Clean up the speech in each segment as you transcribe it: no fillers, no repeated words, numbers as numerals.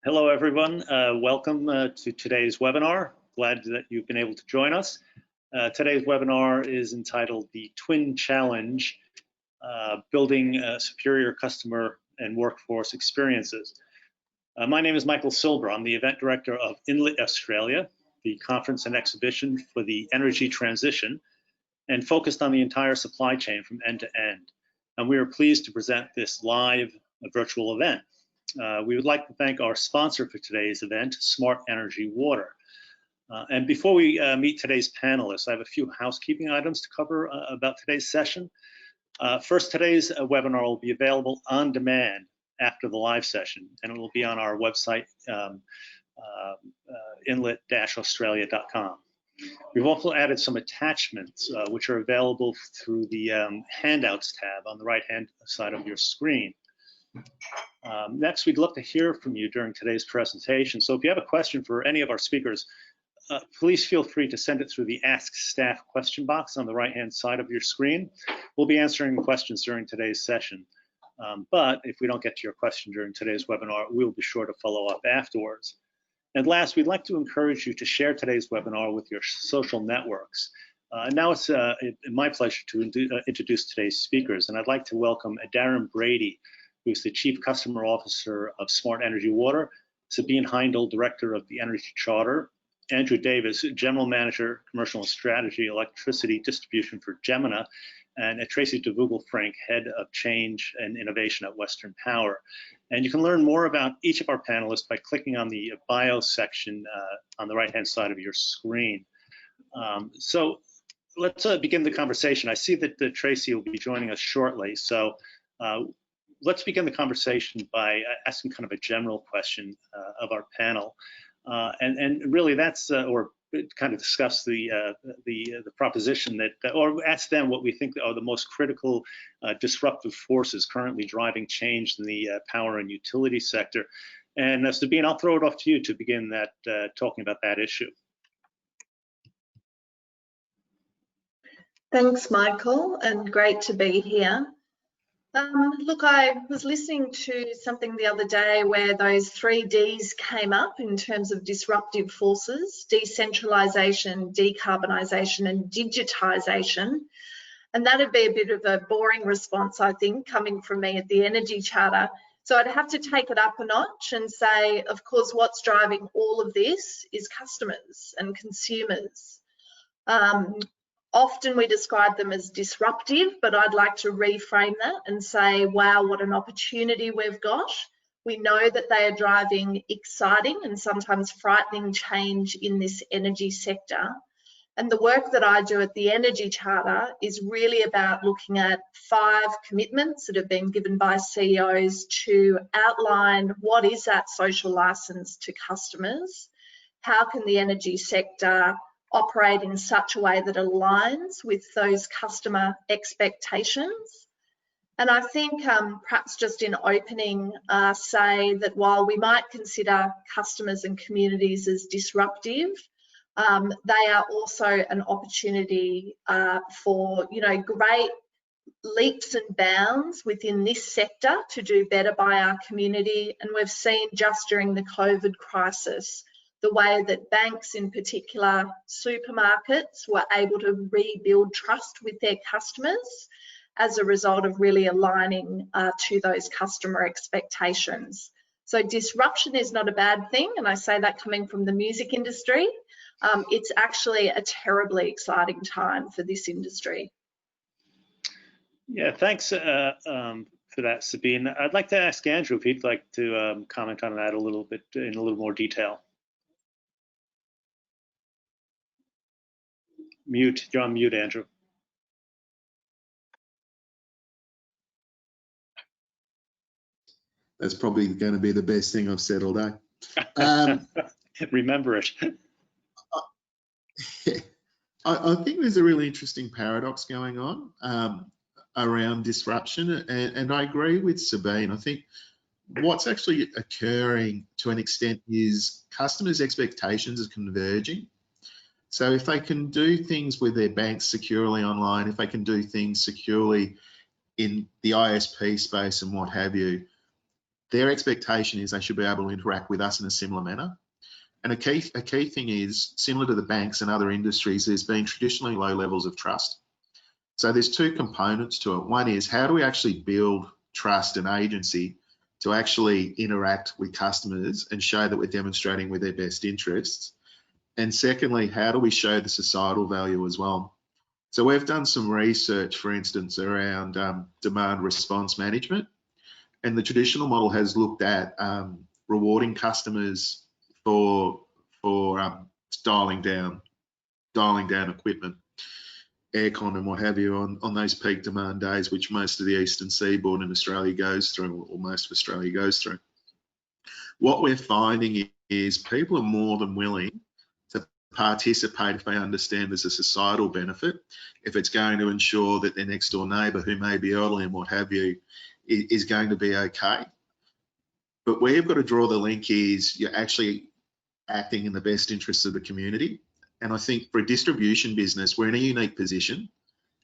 Hello, everyone. Welcome to today's webinar. Glad that you've been able to join us. Today's webinar is entitled The Twin Challenge, Building Superior Customer and Workforce Experiences. My name is Michael Silber. I'm the event director of Enlit Australia, the conference and exhibition for the energy transition, and focused on the entire supply chain from end to end. And we are pleased to present this live virtual event. We would like to thank our sponsor for today's event, Smart Energy Water. And before we meet today's panelists, I have a few housekeeping items to cover about today's session. First, today's webinar will be available on demand after the live session, and it will be on our website, inlit-australia.com. We've also added some attachments, which are available through the handouts tab on the right-hand side of your screen. Next, we'd love to hear from you during today's presentation. So if you have a question for any of our speakers, please feel free to send it through the Ask Staff question box on the right-hand side of your screen. We'll be answering questions during today's session. But if we don't get to your question during today's webinar, we'll be sure to follow up afterwards. And last, we'd like to encourage you to share today's webinar with your social networks. Now it's my pleasure to introduce today's speakers, and I'd like to welcome Darren Brady, who's the Chief Customer Officer of Smart Energy Water, Sabine Heindel, Director of the Energy Charter, Andrew Davis, General Manager, Commercial and Strategy, Electricity Distribution for Gemina, and Tracy DeVogel-Frank, Head of Change and Innovation at Western Power. And you can learn more about each of our panelists by clicking on the bio section on the right-hand side of your screen. So let's begin the conversation. I see that Tracy will be joining us shortly. So let's begin the conversation by asking kind of a general question of our panel, and really that's or kind of discuss the proposition that, or ask them what we think are the most critical disruptive forces currently driving change in the power and utility sector. And Sabine, I'll throw it off to you to begin that talking about that issue. Thanks, Michael, and great to be here. Look, I was listening to something the other day where those 3 Ds came up in terms of disruptive forces: decentralisation, decarbonisation and digitisation. And that'd be a bit of a boring response, I think, coming from me at the Energy Charter. So I'd have to take it up a notch and say, of course, what's driving all of this is customers and consumers. Often we describe them as disruptive, but I'd like to reframe that and say, wow, what an opportunity we've got. We know that they are driving exciting and sometimes frightening change in this energy sector. And the work that I do at the Energy Charter is really about looking at 5 commitments that have been given by CEOs to outline what is that social license to customers, how can the energy sector operate in such a way that aligns with those customer expectations. And I think perhaps just in opening, say that while we might consider customers and communities as disruptive, they are also an opportunity for, great leaps and bounds within this sector to do better by our community. And we've seen just during the COVID crisis the way that banks, in particular supermarkets, were able to rebuild trust with their customers as a result of really aligning to those customer expectations. So disruption is not a bad thing, and I say that coming from the music industry. It's actually a terribly exciting time for this industry. Yeah, thanks for that, Sabine. I'd like to ask Andrew if he'd like to comment on that a little bit in a little more detail. Mute, you're on mute, Andrew. That's probably going to be the best thing I've said all day. Remember it. I think there's a really interesting paradox going on around disruption, and I agree with Sabine. I think what's actually occurring to an extent is customers' expectations are converging. So if they can do things with their banks securely online, if they can do things securely in the ISP space and what have you, their expectation is they should be able to interact with us in a similar manner. And a key thing is, similar to the banks and other industries, there's been traditionally low levels of trust. So there's two components to it. One is, how do we actually build trust and agency to actually interact with customers and show that we're demonstrating with their best interests? And secondly, how do we show the societal value as well? So we've done some research, for instance, around demand response management. And the traditional model has looked at rewarding customers for dialing down equipment, aircon and what have you on those peak demand days, which most of the eastern seaboard in Australia goes through, or most of Australia goes through. What we're finding is people are more than willing to participate if they understand there's a societal benefit, if it's going to ensure that their next door neighbour, who may be elderly and what have you, is going to be okay. But where you've got to draw the link is you're actually acting in the best interests of the community. And I think for a distribution business, we're in a unique position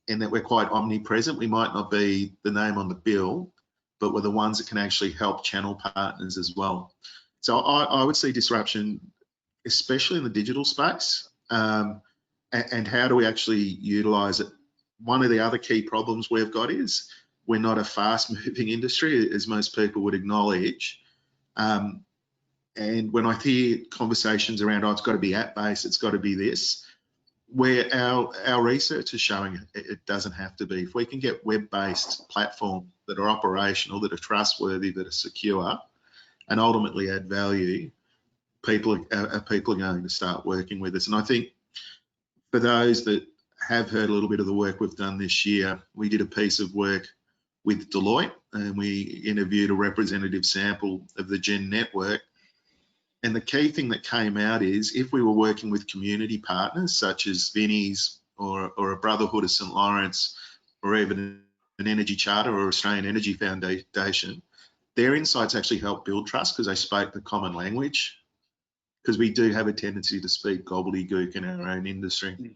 in that we're quite omnipresent. We might not be the name on the bill, but we're the ones that can actually help channel partners as well. So I would see disruption, especially in the digital space, and how do we actually utilize it? One of the other key problems we've got is we're not a fast moving industry, as most people would acknowledge. And when I hear conversations around, oh, it's got to be app-based, it's got to be this, where our research is showing it doesn't have to be. If we can get web-based platforms that are operational, that are trustworthy, that are secure, and ultimately add value, people are going to start working with us. And I think for those that have heard a little bit of the work we've done this year, we did a piece of work with Deloitte, and we interviewed a representative sample of the Gen network. And the key thing that came out is, if we were working with community partners such as Vinnie's or a Brotherhood of St Lawrence, or even an Energy Charter or Australian Energy Foundation, their insights actually helped build trust because they spoke the common language, because we do have a tendency to speak gobbledygook in our own industry.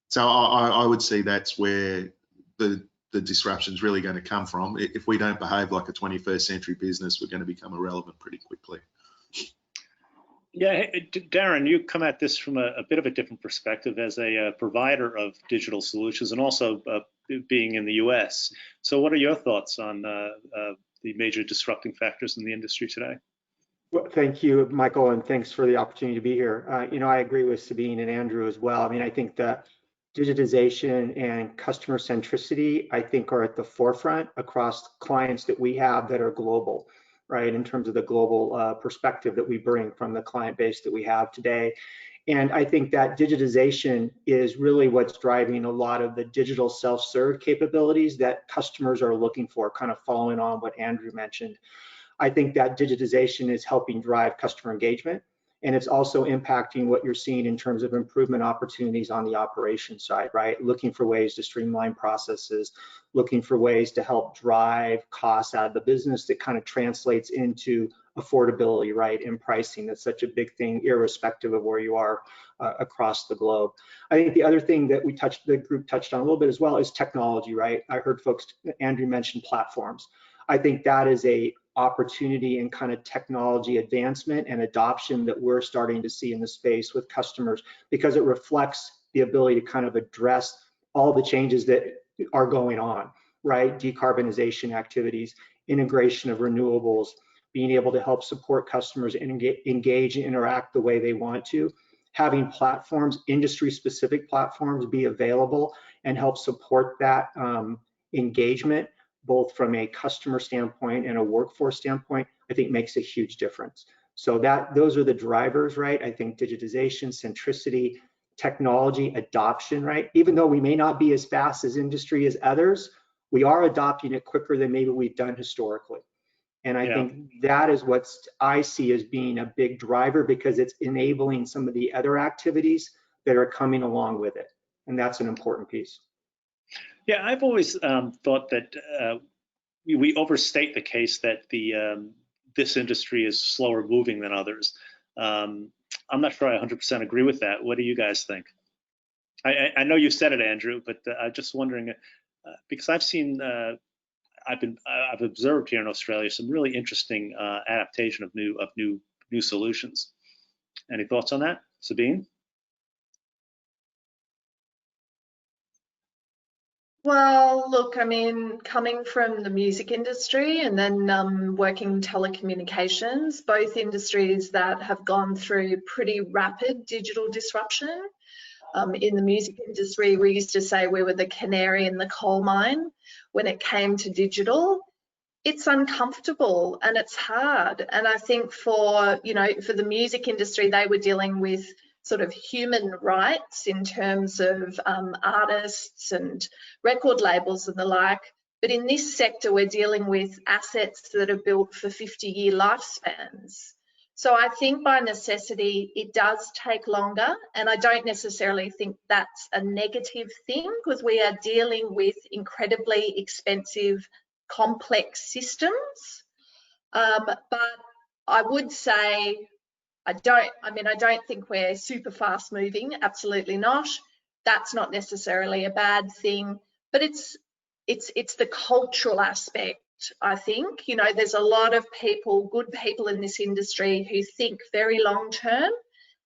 So I would see that's where the disruption is really going to come from. If we don't behave like a 21st century business, we're going to become irrelevant pretty quickly. Yeah, Darren, you come at this from a bit of a different perspective as a provider of digital solutions, and also being in the US. So what are your thoughts on the major disrupting factors in the industry today? Well, thank you, Michael, and thanks for the opportunity to be here. You know, I agree with Sabine and Andrew as well. I mean, I think that digitization and customer centricity, I think, are at the forefront across clients that we have that are global, right, in terms of the global perspective that we bring from the client base that we have today. And I think that digitization is really what's driving a lot of the digital self-serve capabilities that customers are looking for, kind of following on what Andrew mentioned. I think that digitization is helping drive customer engagement, and it's also impacting what you're seeing in terms of improvement opportunities on the operations side, right? Looking for ways to streamline processes, looking for ways to help drive costs out of the business that kind of translates into affordability, right? And pricing, that's such a big thing, irrespective of where you are across the globe. I think the other thing that the group touched on a little bit as well is technology, right? I heard folks, Andrew mentioned platforms. I think that is a opportunity and kind of technology advancement and adoption that we're starting to see in the space with customers, because it reflects the ability to kind of address all the changes that are going on, right? Decarbonization activities, integration of renewables, being able to help support customers and engage and interact the way they want to, having platforms, industry-specific platforms be available and help support that engagement, both from a customer standpoint and a workforce standpoint, I think makes a huge difference. So those are the drivers, right? I think digitization, centricity, technology, adoption, right? Even though we may not be as fast as industry as others, we are adopting it quicker than maybe we've done historically. And I think that is what I see as being a big driver, because it's enabling some of the other activities that are coming along with it. And that's an important piece. Yeah, I've always thought that we overstate the case that this industry is slower moving than others. I'm not sure I 100% agree with that. What do you guys think? I know you said it, Andrew, but I'm just wondering, because I've seen, I've observed here in Australia some really interesting adaptation of new solutions. Any thoughts on that, Sabine? Well, look, I mean, coming from the music industry and then working telecommunications, both industries that have gone through pretty rapid digital disruption. In the music industry, we used to say we were the canary in the coal mine. When it came to digital, it's uncomfortable and it's hard. And I think for the music industry, they were dealing with sort of human rights in terms of artists and record labels and the like. But in this sector, we're dealing with assets that are built for 50-year lifespans. So I think by necessity, it does take longer. And I don't necessarily think that's a negative thing, because we are dealing with incredibly expensive, complex systems. But I would say, I don't think we're super fast moving, absolutely not. That's not necessarily a bad thing, but it's the cultural aspect, I think. There's a lot of people, good people in this industry, who think very long term,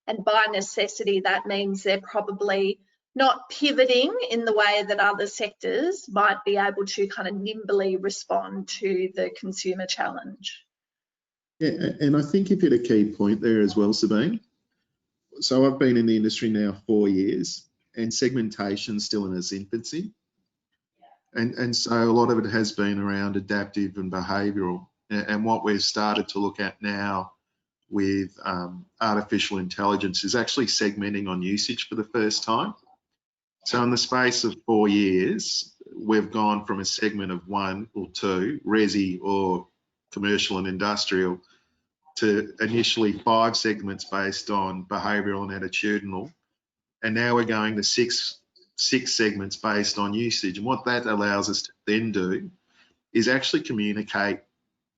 and by necessity, that means they're probably not pivoting in the way that other sectors might be able to kind of nimbly respond to the consumer challenge. Yeah, and I think you've hit a key point there as well, Sabine. So I've been in the industry now 4 years, and segmentation's still in its infancy. And so a lot of it has been around adaptive and behavioural. And what we've started to look at now with artificial intelligence is actually segmenting on usage for the first time. So in the space of 4 years, we've gone from a segment of 1 or 2, resi or commercial and industrial, to initially 5 segments based on behavioural and attitudinal, and now we're going to six segments based on usage. And what that allows us to then do is actually communicate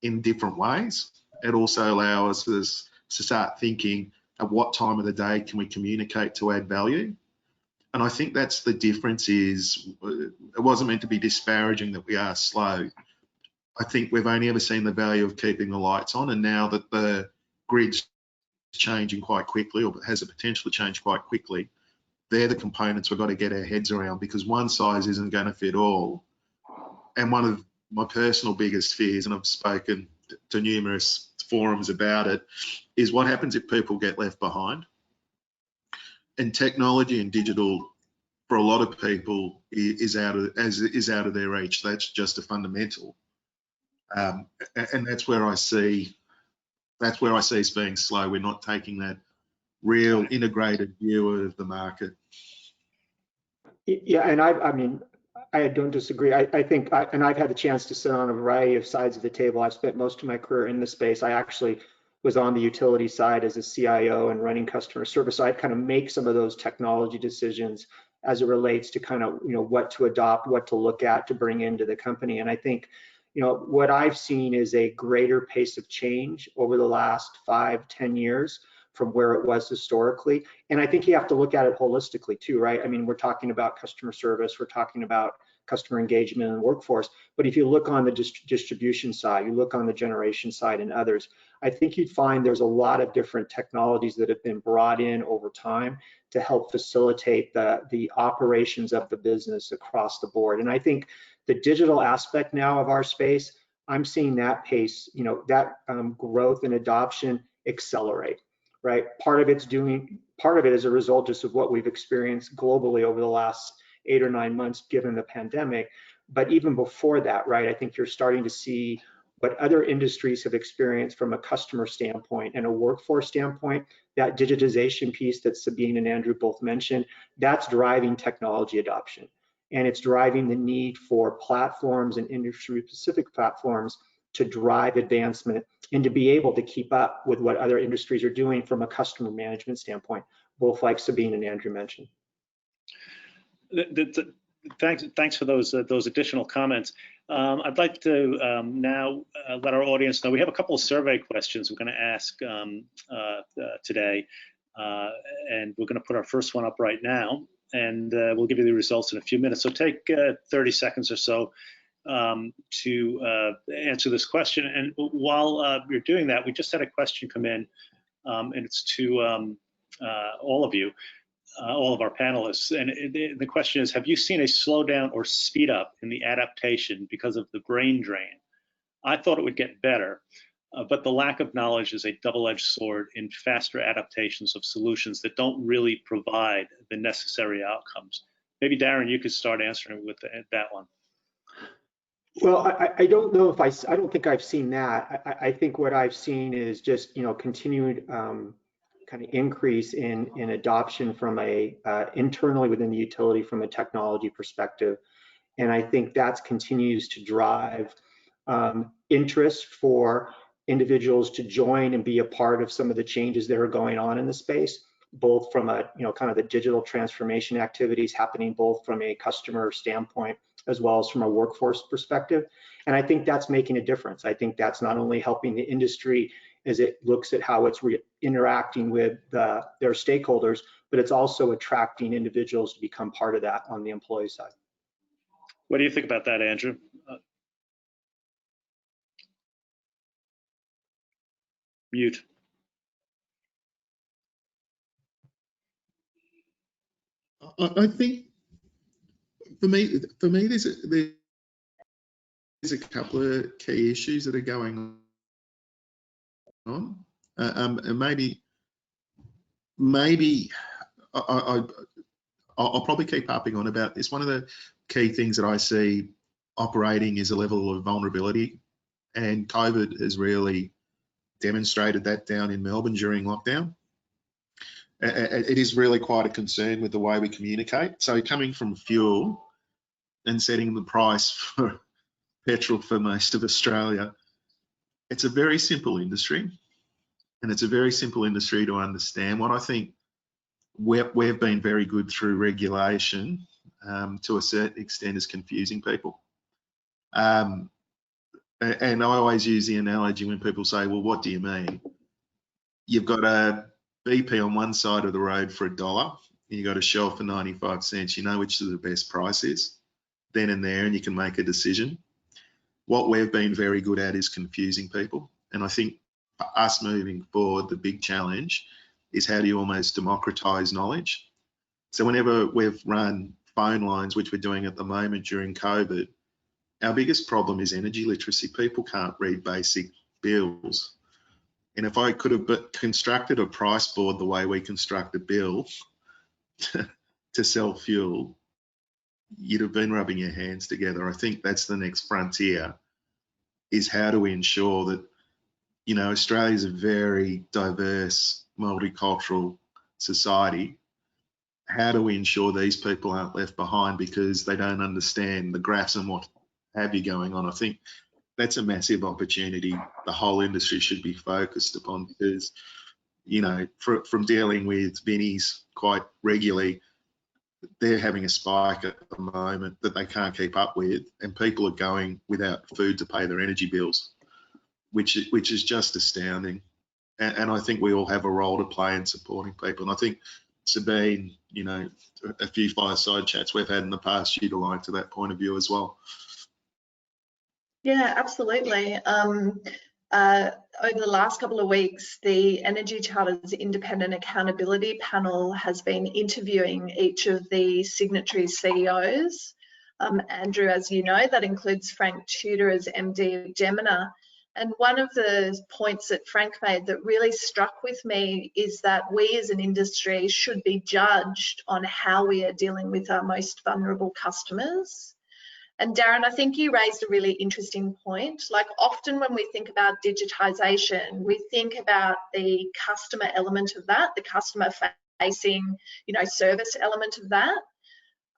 in different ways. It also allows us to start thinking at what time of the day can we communicate to add value. And I think that's the difference. Is it wasn't meant to be disparaging that we are slow. I think we've only ever seen the value of keeping the lights on, and now that the grid's changing quite quickly, or has the potential to change quite quickly, they're the components we've got to get our heads around, because one size isn't going to fit all. And one of my personal biggest fears, and I've spoken to numerous forums about it, is what happens if people get left behind. And technology and digital, for a lot of people, is out of their reach. That's just a fundamental. And that's where I see us being slow. We're not taking that real integrated view of the market. Yeah, and I don't disagree. I think, and I've had the chance to sit on a variety of sides of the table. I've spent most of my career in the space. I actually was on the utility side as a CIO and running customer service. So I kind of make some of those technology decisions as it relates to kind of, what to adopt, what to look at to bring into the company. And I think, what I've seen is a greater pace of change over the last 5-10 years from where it was historically. And I think you have to look at it holistically too, right? I mean, we're talking about customer service, we're talking about customer engagement and workforce. But if you look on the distribution side, you look on the generation side and others, I think you'd find there's a lot of different technologies that have been brought in over time to help facilitate the operations of the business across the board. And I think the digital aspect now of our space, I'm seeing that pace, that growth and adoption accelerate, right? Part of it is a result just of what we've experienced globally over the last 8 or 9 months, given the pandemic. But even before that, right, I think you're starting to see what other industries have experienced from a customer standpoint and a workforce standpoint. That digitization piece that Sabine and Andrew both mentioned, that's driving technology adoption. And it's driving the need for platforms and industry-specific platforms to drive advancement and to be able to keep up with what other industries are doing from a customer management standpoint, both like Sabine and Andrew mentioned. Thanks for those additional comments. I'd like to now let our audience know we have a couple of survey questions we're going to ask today, and we're going to put our first one up right now, and we'll give you the results in a few minutes. So take 30 seconds or so to answer this question. And while you're doing that, we just had a question come in, and it's to all of you, all of our panelists. And the question is, have you seen a slowdown or speed up in the adaptation because of the brain drain? I thought it would get better, but the lack of knowledge is a double-edged sword in faster adaptations of solutions that don't really provide the necessary outcomes. Maybe Darren, you could start answering with that one. Well, I don't know if I don't think I've seen that. I think what I've seen is just, continued kind of increase in adoption from a internally within the utility from a technology perspective. And I think that continues to drive interest for individuals to join and be a part of some of the changes that are going on in the space, both from a, kind of the digital transformation activities happening both from a customer standpoint as well as from a workforce perspective. And I think that's making a difference. I think that's not only helping the industry as it looks at how it's interacting with their stakeholders, but it's also attracting individuals to become part of that on the employee side. What do you think about that, Andrew? Mute. I think for me, there's a couple of key issues that are going on, and maybe I'll probably keep harping on about this. One of the key things that I see operating is a level of vulnerability, and COVID has really demonstrated that down in Melbourne during lockdown. It is really quite a concern with the way we communicate. So coming from fuel and setting the price for petrol for most of Australia, it's a very simple industry, and it's a very simple industry to understand. What I think we've been very good through regulation to a certain extent is confusing people. And I always use the analogy when people say, well, what do you mean? You've got a BP on one side of the road for $1, and you've got a Shell for 95 cents. You know which is the best price is then and there, and you can make a decision. What we've been very good at is confusing people. And I think for us moving forward, the big challenge is how do you almost democratize knowledge? So whenever we've run phone lines, which we're doing at the moment during COVID, our biggest problem is energy literacy. People can't read basic bills. And if I could have constructed a price board the way we construct a bill to sell fuel, you'd have been rubbing your hands together. I think that's the next frontier, is how do we ensure that, Australia is a very diverse, multicultural society. How do we ensure these people aren't left behind because they don't understand the graphs and what have you going on? I think that's a massive opportunity the whole industry should be focused upon, because, from dealing with Vinnies quite regularly, they're having a spike at the moment that they can't keep up with, and people are going without food to pay their energy bills, which is just astounding. And I think we all have a role to play in supporting people. And I think Sabine, a few fireside chats we've had in the past, you'd align to that point of view as well. Yeah, absolutely. Over the last couple of weeks, the Energy Charter's Independent Accountability Panel has been interviewing each of the signatory CEOs. Andrew, as you know, that includes Frank Tudor as MD of Gemina. And one of the points that Frank made that really struck with me is that we as an industry should be judged on how we are dealing with our most vulnerable customers. And Darren, I think you raised a really interesting point. Like, often when we think about digitisation, we think about the customer element of that, the customer facing, service element of that.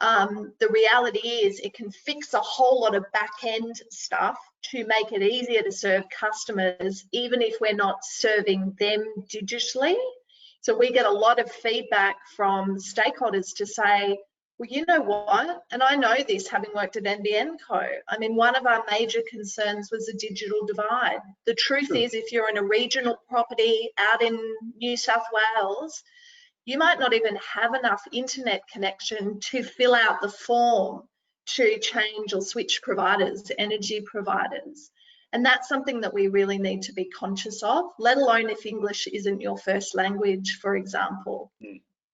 The reality is it can fix a whole lot of back-end stuff to make it easier to serve customers, even if we're not serving them digitally. So we get a lot of feedback from stakeholders to say, well, you know what, and I know this having worked at NBN Co. I mean, one of our major concerns was the digital divide. The truth is, if you're in a regional property out in New South Wales, you might not even have enough internet connection to fill out the form to change or switch providers, energy providers. And that's something that we really need to be conscious of, let alone if English isn't your first language, for example.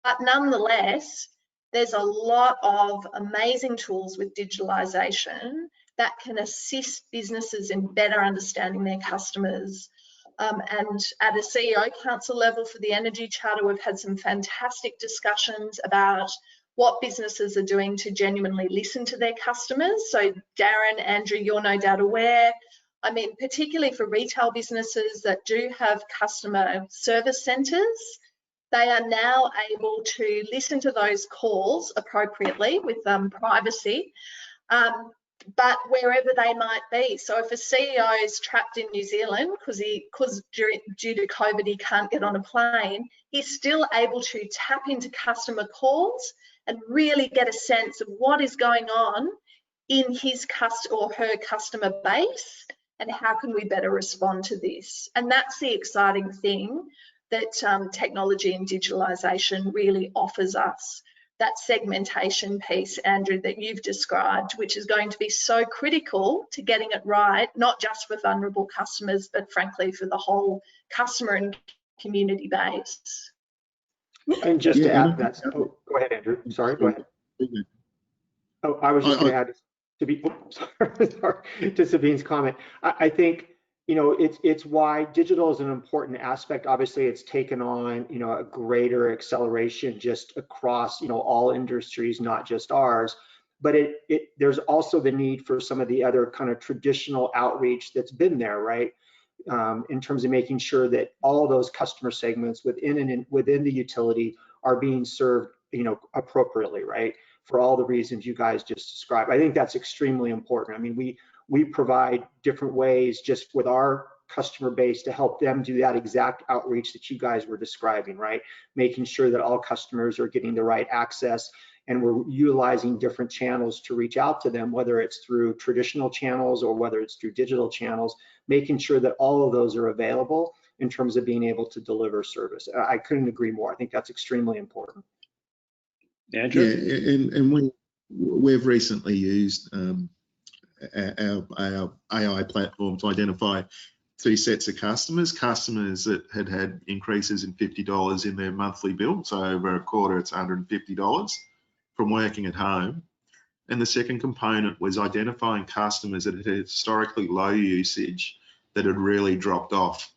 But nonetheless, there's a lot of amazing tools with digitalisation that can assist businesses in better understanding their customers. And at a CEO Council level for the Energy Charter, we've had some fantastic discussions about what businesses are doing to genuinely listen to their customers. So Darren, Andrew, you're no doubt aware. I mean, particularly for retail businesses that do have customer service centres, they are now able to listen to those calls appropriately with privacy, but wherever they might be. So if a CEO is trapped in New Zealand because due to COVID he can't get on a plane, he's still able to tap into customer calls and really get a sense of what is going on in his or her customer base and how can we better respond to this. And that's the exciting thing that technology and digitalisation really offers us. That segmentation piece, Andrew, that you've described, which is going to be so critical to getting it right, not just for vulnerable customers, but frankly for the whole customer and community base. And just to add to that, go ahead, Andrew. Sorry, go ahead. Oh, I was just going to add to Sabine's comment. I think, you know, it's why digital is an important aspect. Obviously, it's taken on, you know, a greater acceleration just across, you know, all industries, not just ours. But there's also the need for some of the other kind of traditional outreach that's been there, right? In terms of making sure that all those customer segments within the utility are being served, you know, appropriately, right? For all the reasons you guys just described. I think that's extremely important. I mean, we provide different ways just with our customer base to help them do that exact outreach that you guys were describing, right? Making sure that all customers are getting the right access, and we're utilizing different channels to reach out to them, whether it's through traditional channels or whether it's through digital channels, making sure that all of those are available in terms of being able to deliver service. I couldn't agree more. I think that's extremely important. Andrew? Yeah, and we've recently used our AI platform to identify 2 sets of customers that had increases in $50 in their monthly bill. So over a quarter, it's $150 from working at home. And the second component was identifying customers that had historically low usage that had really dropped off.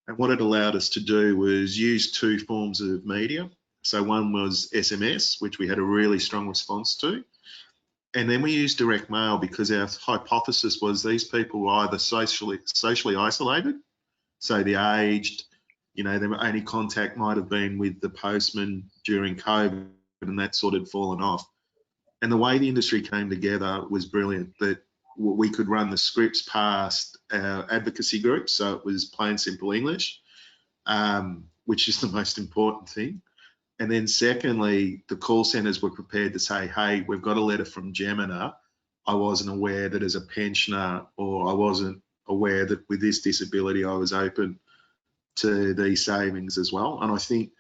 And what it allowed us to do was use 2 forms of media. So one was SMS, which we had a really strong response to. And then we used direct mail because our hypothesis was these people were either socially isolated, so they're aged, you know, their only contact might have been with the postman during COVID, and that sort of fallen off. And the way the industry came together was brilliant, that we could run the scripts past our advocacy groups, so it was plain simple English, which is the most important thing. And then secondly, the call centres were prepared to say, hey, we've got a letter from Gemina. I wasn't aware that as a pensioner, or I wasn't aware that with this disability I was open to these savings as well. And I think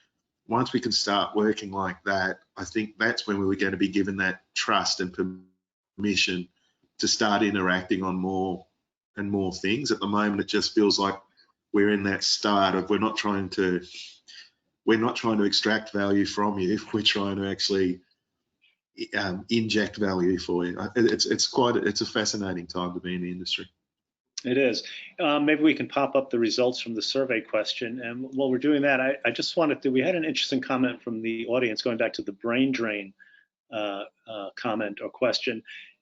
once we can start working like that, I think that's when we were going to be given that trust and permission to start interacting on more and more things. At the moment, it just feels like we're in that start of we're not trying to extract value from you. We're trying to actually inject value for you. It's a fascinating time to be in the industry. It is. Maybe we can pop up the results from the survey question. And while we're doing that, I just wanted to, we had an interesting comment from the audience going back to the brain drain comment or question.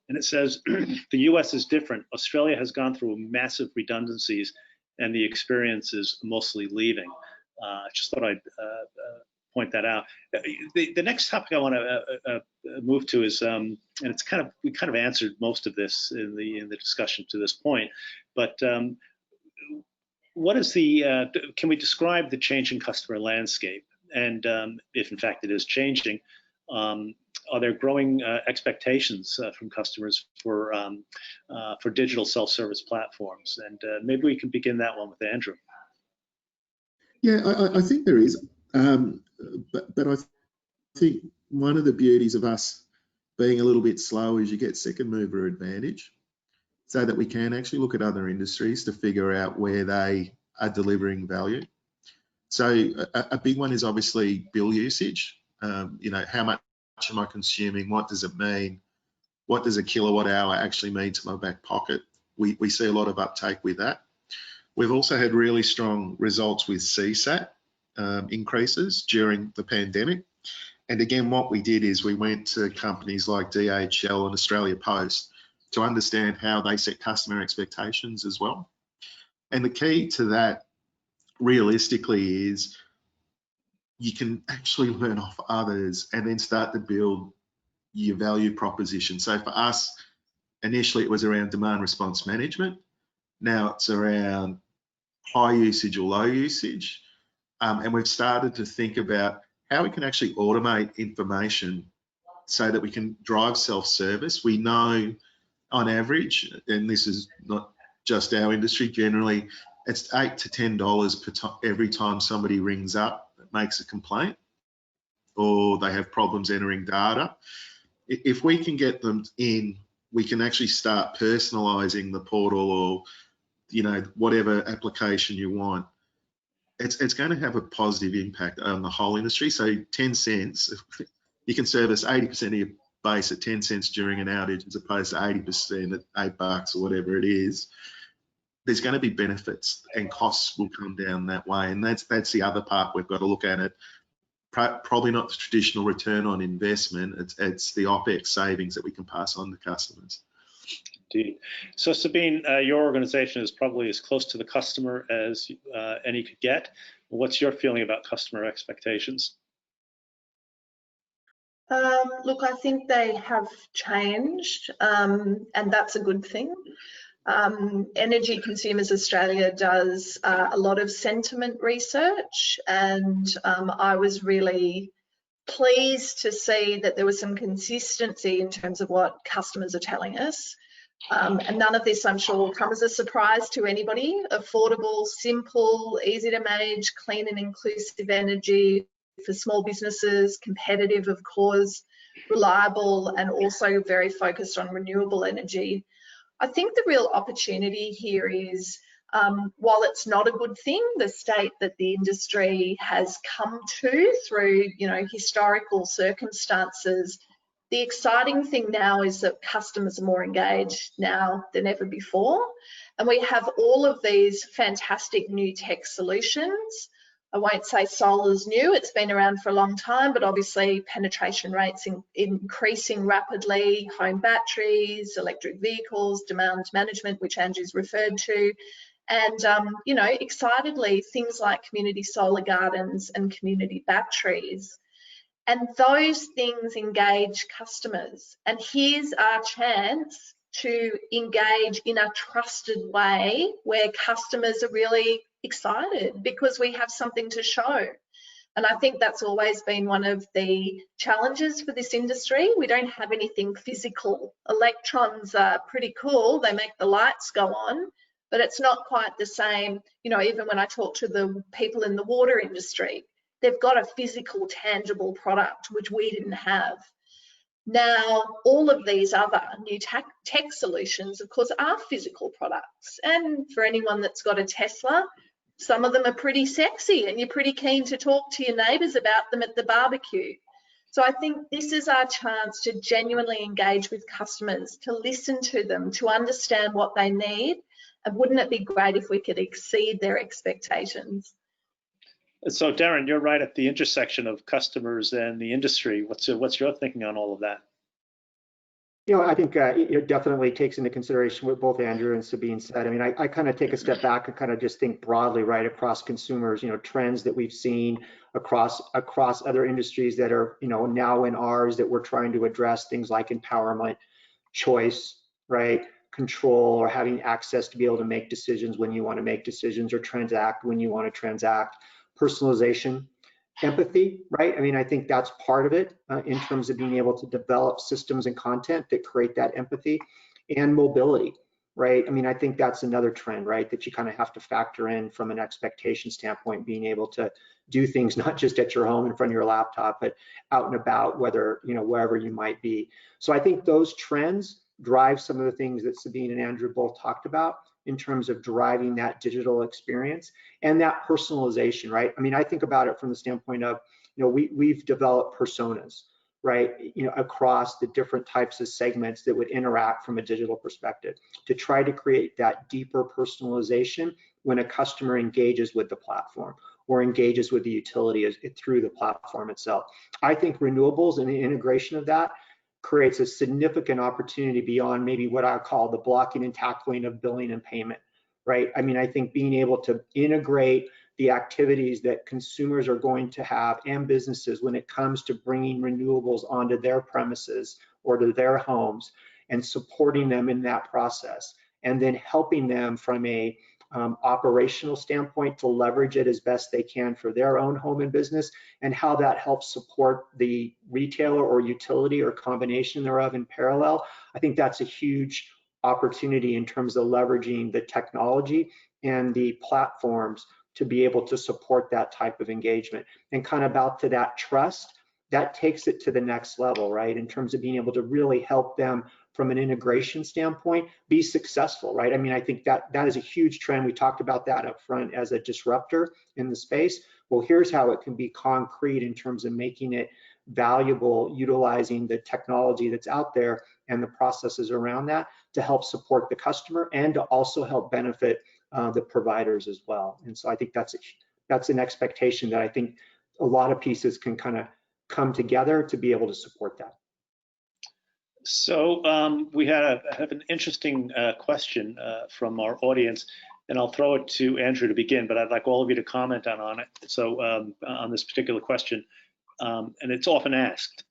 And it says, the US is different. Australia has gone through massive redundancies and the experience is mostly leaving. I just thought I'd point that out. The next topic I want to move to is, and it's we kind of answered most of this in the discussion to this point, but what is can we describe the changing customer landscape? And if in fact it is changing, are there growing expectations from customers for digital self-service platforms? And maybe we can begin that one with Andrew. Yeah, I think there is, but I think one of the beauties of us being a little bit slow is you get second mover advantage, so that we can actually look at other industries to figure out where they are delivering value. So a big one is obviously bill usage. You know, how much am I consuming? What does it mean? What does a kilowatt hour actually mean to my back pocket? We see a lot of uptake with that. We've also had really strong results with CSAT increases during the pandemic. And again, what we did is we went to companies like DHL and Australia Post to understand how they set customer expectations as well. And the key to that realistically is you can actually learn off others and then start to build your value proposition. So for us, initially it was around demand response management. Now it's around high usage or low usage. And we've started to think about how we can actually automate information so that we can drive self-service. We know on average, and this is not just our industry, generally it's $8 to $10 every time somebody rings up, makes a complaint, or they have problems entering data. If we can get them in, we can actually start personalizing the portal, or, you know, whatever application you want. It's going to have a positive impact on the whole industry. So 10 cents, you can service 80% of your base at 10 cents during an outage as opposed to 80% at $8 or whatever it is. There's going to be benefits and costs will come down that way. And that's the other part we've got to look at it. Probably not the traditional return on investment. It's the OPEX savings that we can pass on to customers. Indeed. So Sabine, your organization is probably as close to the customer as any could get. What's your feeling about customer expectations? Look, I think they have changed, and that's a good thing. Energy Consumers Australia does a lot of sentiment research, and I was really pleased to see that there was some consistency in terms of what customers are telling us. And none of this, I'm sure, will come as a surprise to anybody. Affordable, simple, easy to manage, clean and inclusive energy for small businesses, competitive, of course, reliable, and also very focused on renewable energy. I think the real opportunity here is, while it's not a good thing, the state that the industry has come to through, you know, historical circumstances, the exciting thing now is that customers are more engaged now than ever before. And we have all of these fantastic new tech solutions. I won't say solar's new, it's been around for a long time, but obviously penetration rates increasing rapidly, home batteries, electric vehicles, demand management, which Andrew's referred to, and you know, excitedly, things like community solar gardens and community batteries. And those things engage customers. And here's our chance to engage in a trusted way where customers are really excited because we have something to show. And I think that's always been one of the challenges for this industry. We don't have anything physical. Electrons are pretty cool. They make the lights go on, but it's not quite the same. You know, even when I talk to the people in the water industry, they've got a physical, tangible product, which we didn't have. Now, all of these other new tech solutions, of course, are physical products. And for anyone that's got a Tesla, some of them are pretty sexy and you're pretty keen to talk to your neighbours about them at the barbecue. So I think this is our chance to genuinely engage with customers, to listen to them, to understand what they need. And wouldn't it be great if we could exceed their expectations? So Darren, you're right at the intersection of customers and the industry. What's your thinking on all of that? You know, I think it definitely takes into consideration what both Andrew and Sabine said. I mean, I kind of take a step back and kind of just think broadly, right, across consumers, you know, trends that we've seen across other industries that are, you know, now in ours that we're trying to address, things like empowerment, choice, right, control, or having access to be able to make decisions when you want to make decisions, or transact when you want to transact, personalization, empathy, right? I mean, I think that's part of it in terms of being able to develop systems and content that create that empathy, and mobility. right? I mean, I think that's another trend, right? That you kind of have to factor in from an expectation standpoint, being able to do things not just at your home in front of your laptop, but out and about, whether, you know, wherever you might be. So I think those trends drive some of the things that Sabine and Andrew both talked about in terms of driving that digital experience and that personalization, right? I mean, I think about it from the standpoint of, you know, we've developed personas, right, you know, across the different types of segments that would interact from a digital perspective to try to create that deeper personalization when a customer engages with the platform or engages with the utility through the platform itself. I think renewables and the integration of that creates a significant opportunity beyond maybe what I call the blocking and tackling of billing and payment, right? I mean, I think being able to integrate the activities that consumers are going to have and businesses when it comes to bringing renewables onto their premises or to their homes and supporting them in that process, and then helping them from a operational standpoint to leverage it as best they can for their own home and business, and how that helps support the retailer or utility or combination thereof in parallel. I think that's a huge opportunity in terms of leveraging the technology and the platforms to be able to support that type of engagement. And kind of about to that trust, that takes it to the next level, right? In terms of being able to really help them from an integration standpoint, be successful, right? I mean, I think that is a huge trend. We talked about that up front as a disruptor in the space. Well, here's how it can be concrete in terms of making it valuable, utilizing the technology that's out there and the processes around that to help support the customer and to also help benefit the providers as well. And so I think that's an expectation that I think a lot of pieces can kind of come together to be able to support that. So we have an interesting question from our audience, and I'll throw it to Andrew to begin, but I'd like all of you to comment on it. So on this particular question, and it's often asked,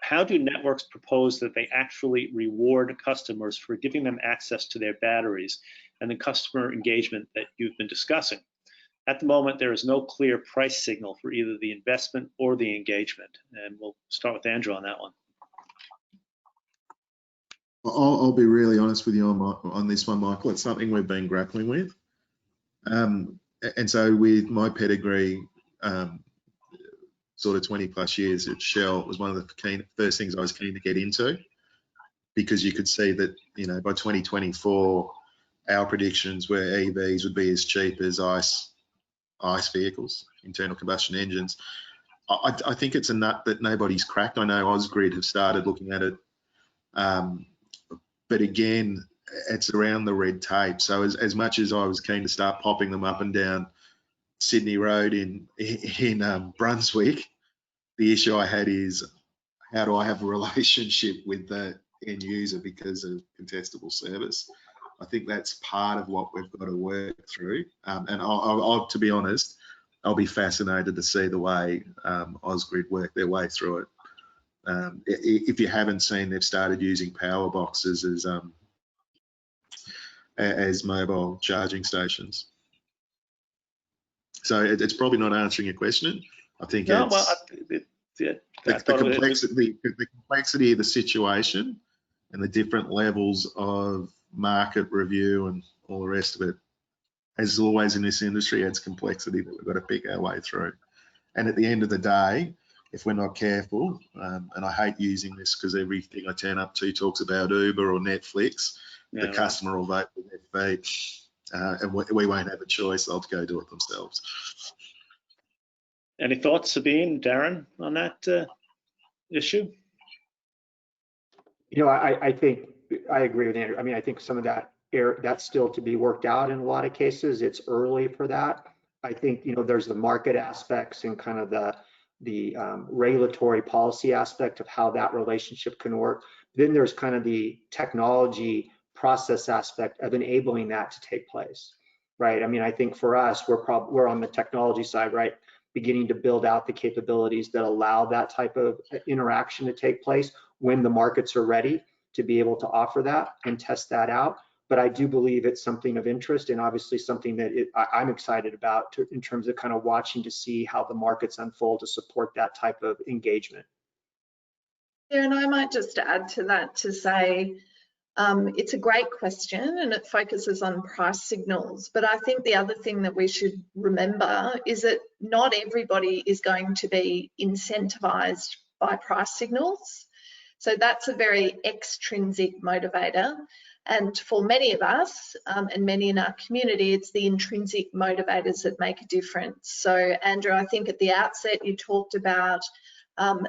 how do networks propose that they actually reward customers for giving them access to their batteries and the customer engagement that you've been discussing? At the moment, there is no clear price signal for either the investment or the engagement. And we'll start with Andrew on that one. I'll be really honest with you on this one, Michael. It's something we've been grappling with. And so with my pedigree, sort of 20 plus years at Shell, it was one of the first things I was keen to get into, because you could see that, you know, by 2024, our predictions were EVs would be as cheap as ICE vehicles, internal combustion engines. I think it's a nut that nobody's cracked. I know Ausgrid have started looking at it. But again, it's around the red tape. So as much as I was keen to start popping them up and down Sydney Road in Brunswick, the issue I had is, how do I have a relationship with the end user because of contestable service? I think that's part of what we've got to work through. And I'll, to be honest, I'll be fascinated to see the way Ausgrid work their way through it. If you haven't seen, they've started using power boxes as mobile charging stations. So it's probably not answering your question. I think no, it's well, the complexity of the situation and the different levels of market review and all the rest of it. As always in this industry, adds complexity that we've got to pick our way through. And at the end of the day, if we're not careful, and I hate using this because everything I turn up to talks about Uber or Netflix, the customer will vote with their feet, and we won't have a choice. They'll go do it themselves. Any thoughts, Sabine, Darren, on that issue? You know, I think I agree with Andrew. I mean, I think some of that's still to be worked out in a lot of cases. It's early for that. I think, you know, there's the market aspects and kind of the regulatory policy aspect of how that relationship can work. Then there's kind of the technology process aspect of enabling that to take place, right? I mean, I think for us, we're on the technology side, right? Beginning to build out the capabilities that allow that type of interaction to take place when the markets are ready to be able to offer that and test that out. But I do believe it's something of interest, and obviously something that I'm excited about in terms of kind of watching to see how the markets unfold to support that type of engagement. Yeah, and I might just add to that to say, It's a great question and it focuses on price signals. But I think the other thing that we should remember is that not everybody is going to be incentivised by price signals. So that's a very extrinsic motivator. And for many of us and many in our community, it's the intrinsic motivators that make a difference. So Andrew, I think at the outset you talked about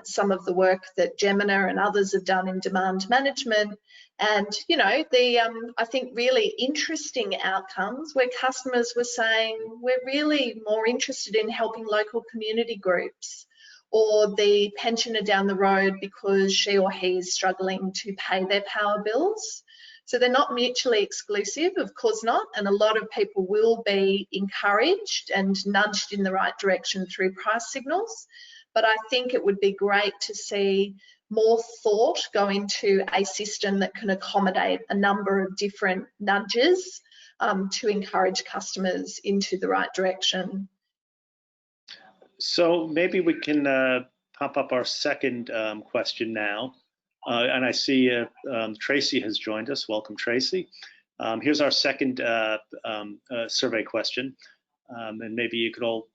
some of the work that Gemina and others have done in demand management. And, you know, the I think really interesting outcomes where customers were saying, we're really more interested in helping local community groups, or the pensioner down the road because she or he is struggling to pay their power bills. So they're not mutually exclusive, of course not, and a lot of people will be encouraged and nudged in the right direction through price signals. But I think it would be great to see more thought go into a system that can accommodate a number of different nudges to encourage customers into the right direction. So maybe we can pop up our second question now. And I see Tracy has joined us. Welcome, Tracy. Here's our second survey question. And maybe you could all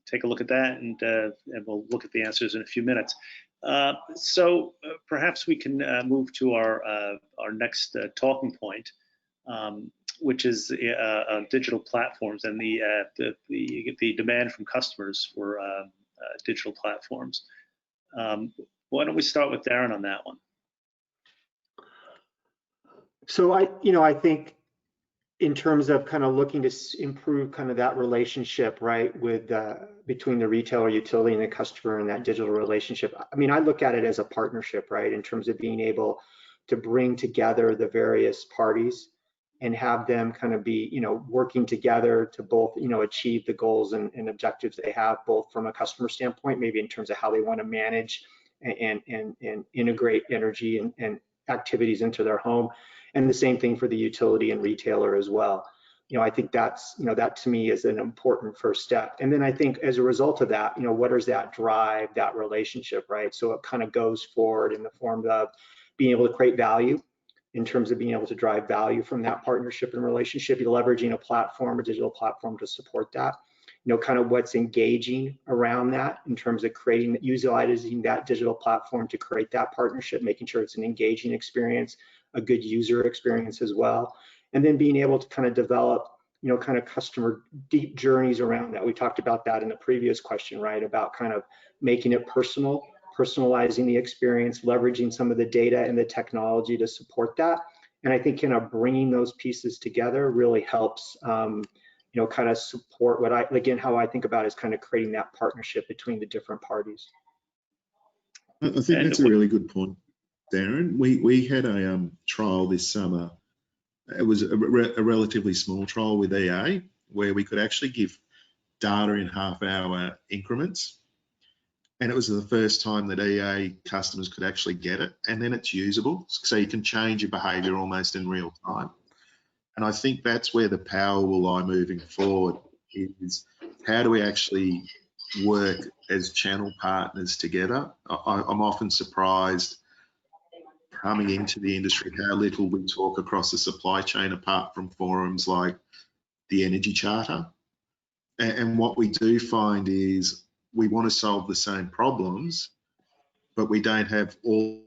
take a look at that, and we'll look at the answers in a few minutes. So perhaps we can move to our next talking point, which is digital platforms and the demand from customers for digital platforms. Why don't we start with Darren on that one? So I think in terms of kind of looking to improve kind of that relationship, right, with between the retailer, utility, and the customer, and that digital relationship. I mean, I look at it as a partnership, right, in terms of being able to bring together the various parties and have them kind of be, working together to both, achieve the goals and objectives they have, both from a customer standpoint, maybe in terms of how they want to manage and integrate energy and activities into their home, and the same thing for the utility and retailer as well. I think that's, that to me is an important first step. And then I think as a result of that, what does that drive, that relationship, right? So it kind of goes forward in the form of being able to create value, in terms of being able to drive value from that partnership and relationship. You're leveraging a platform, a digital platform, to support that. Kind of what's engaging around that in terms of utilizing that digital platform to create that partnership, making sure it's an engaging experience, a good user experience as well. And then being able to kind of develop, kind of customer deep journeys around that. We talked about that in the previous question, right? About kind of making it personalizing the experience, leveraging some of the data and the technology to support that. And I think kind of bringing those pieces together really helps, kind of support how I think about is kind of creating that partnership between the different parties. I think that's a really good point, Darren. We had a trial this summer. It was a relatively small trial with EA, where we could actually give data in half-hour increments. And it was the first time that EA customers could actually get it, and then it's usable. So you can change your behavior almost in real time. And I think that's where the power will lie moving forward, is how do we actually work as channel partners together? I'm often surprised coming into the industry how little we talk across the supply chain, apart from forums like the Energy Charter. And what we do find is we want to solve the same problems, but we don't have all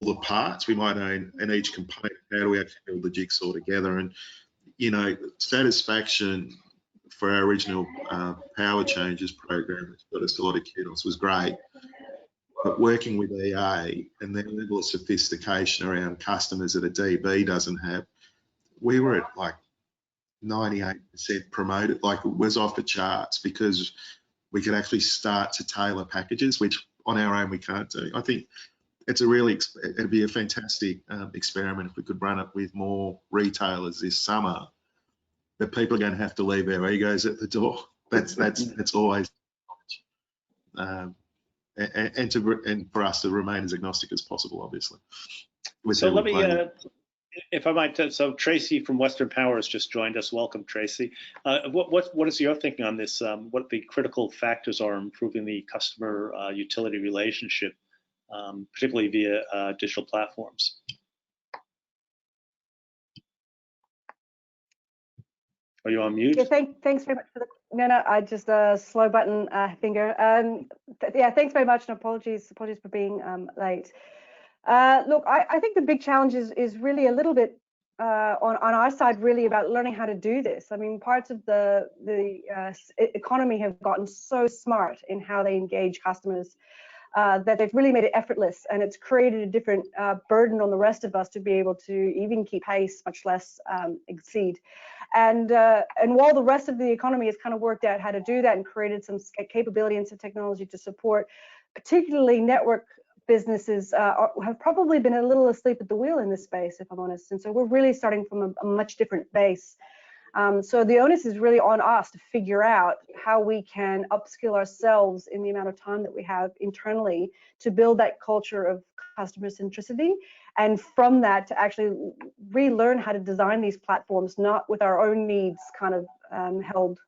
the parts. We might own in each component. How do we actually build the jigsaw together? And satisfaction for our original power changes program, which got us a lot of kudos, was great. But working with EA and the level of sophistication around customers that a DB doesn't have, we were at like 98% promoted, like it was off the charts, because we could actually start to tailor packages, which on our own we can't do. I think it'd be a fantastic experiment if we could run it with more retailers this summer. But people are going to have to leave their egos at the door. That's always, and for us to remain as agnostic as possible, obviously. So let me, if I might, so Tracy from Western Power has just joined us. Welcome, Tracy. What is your thinking on this? What the critical factors are improving the customer utility relationship, particularly via digital platforms? Are you on mute? Yeah, thanks very much for the. No, I just slow button finger. Yeah, thanks very much, and apologies for being late. Look, I think the big challenge is really a little bit on our side, really about learning how to do this. I mean, parts of the economy have gotten so smart in how they engage customers that they've really made it effortless, and it's created a different burden on the rest of us to be able to even keep pace, much less exceed. And while the rest of the economy has kind of worked out how to do that and created some capability and some technology to support, particularly network businesses have probably been a little asleep at the wheel in this space, if I'm honest. And so we're really starting from a much different base. So the onus is really on us to figure out how we can upskill ourselves in the amount of time that we have internally to build that culture of customer centricity, and from that to actually relearn how to design these platforms, not with our own needs kind of held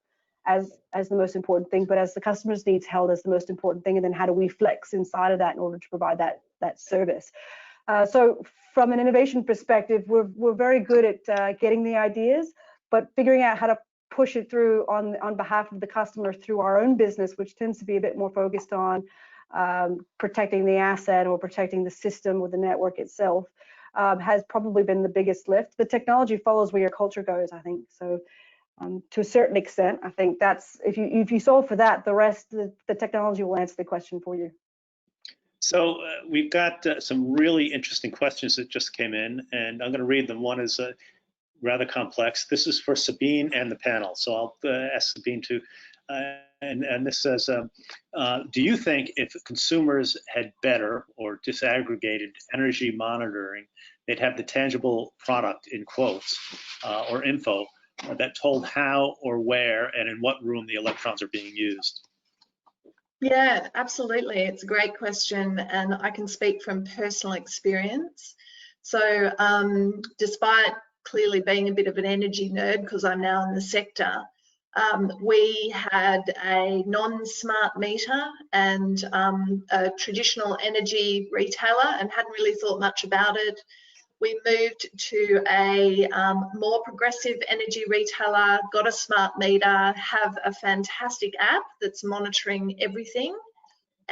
as the most important thing, but as the customer's needs held as the most important thing, and then how do we flex inside of that in order to provide that service. So from an innovation perspective, we're very good at getting the ideas, but figuring out how to push it through on behalf of the customer through our own business, which tends to be a bit more focused on protecting the asset or protecting the system or the network itself, has probably been the biggest lift. The technology follows where your culture goes, I think. So to a certain extent, I think that's, if you solve for that, the rest, the technology will answer the question for you. So we've got some really interesting questions that just came in, and I'm going to read them. One is rather complex. This is for Sabine and the panel, so I'll ask Sabine to. And this says, do you think if consumers had better or disaggregated energy monitoring, they'd have the tangible product, in quotes, or info that told how or where and in what room the electrons are being used? Yeah, absolutely. It's a great question, and I can speak from personal experience. So despite clearly being a bit of an energy nerd, because I'm now in the sector, we had a non-smart meter and a traditional energy retailer and hadn't really thought much about it. We moved to a more progressive energy retailer, got a smart meter, have a fantastic app that's monitoring everything.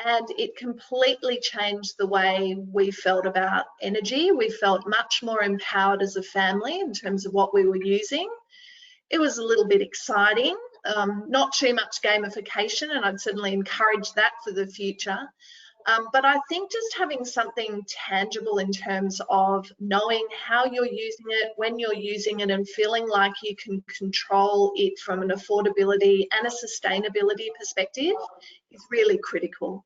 And it completely changed the way we felt about energy. We felt much more empowered as a family in terms of what we were using. It was a little bit exciting, not too much gamification, and I'd certainly encourage that for the future. But I think just having something tangible in terms of knowing how you're using it, when you're using it, and feeling like you can control it from an affordability and a sustainability perspective is really critical.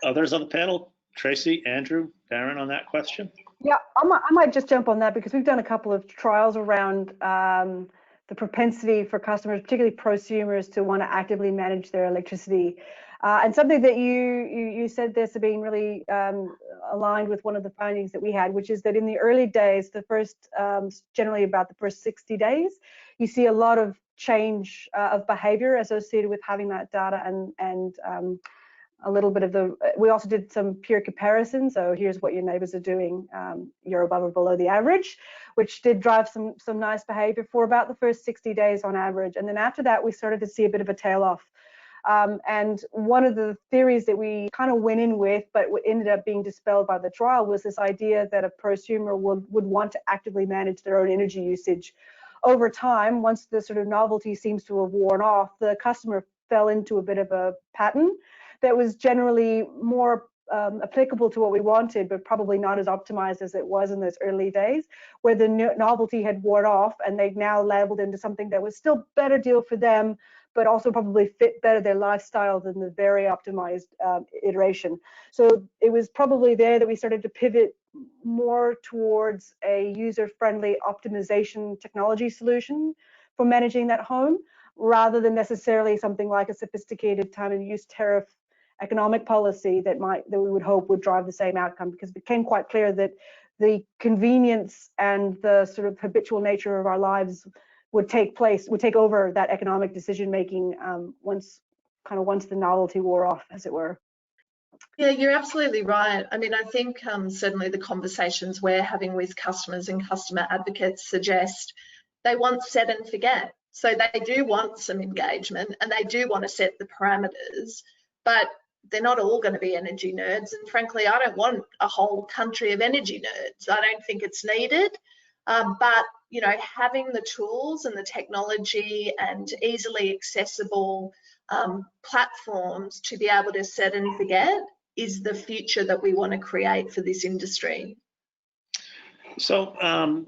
Others on the panel? Tracy, Andrew, Darren, on that question? Yeah, I might just jump on that, because we've done a couple of trials around the propensity for customers, particularly prosumers, to want to actively manage their electricity. And something that you said there, Sabine, really aligned with one of the findings that we had, which is that in the early days, the first, generally about the first 60 days, you see a lot of change of behavior associated with having that data, and a little bit of we also did some peer comparison. So here's what your neighbors are doing, you're above or below the average, which did drive some nice behavior for about the first 60 days on average. And then after that, we started to see a bit of a tail off. And one of the theories that we kind of went in with, but ended up being dispelled by the trial, was this idea that a prosumer would want to actively manage their own energy usage. Over time, once the sort of novelty seems to have worn off, the customer fell into a bit of a pattern that was generally more applicable to what we wanted, but probably not as optimized as it was in those early days, where the novelty had worn off and they've now labeled into something that was still better deal for them, but also probably fit better their lifestyle than the very optimized iteration. So it was probably there that we started to pivot more towards a user-friendly optimization technology solution for managing that home, rather than necessarily something like a sophisticated time and use tariff economic policy that we would hope would drive the same outcome, because it became quite clear that the convenience and the sort of habitual nature of our lives would take over that economic decision making once the novelty wore off, as it were. Yeah, you're absolutely right. I mean, I think certainly the conversations we're having with customers and customer advocates suggest they want set and forget. So they do want some engagement and they do want to set the parameters, but they're not all going to be energy nerds. And frankly, I don't want a whole country of energy nerds. I don't think it's needed. But you know, having the tools and the technology and easily accessible platforms to be able to set and forget is the future that we want to create for this industry. So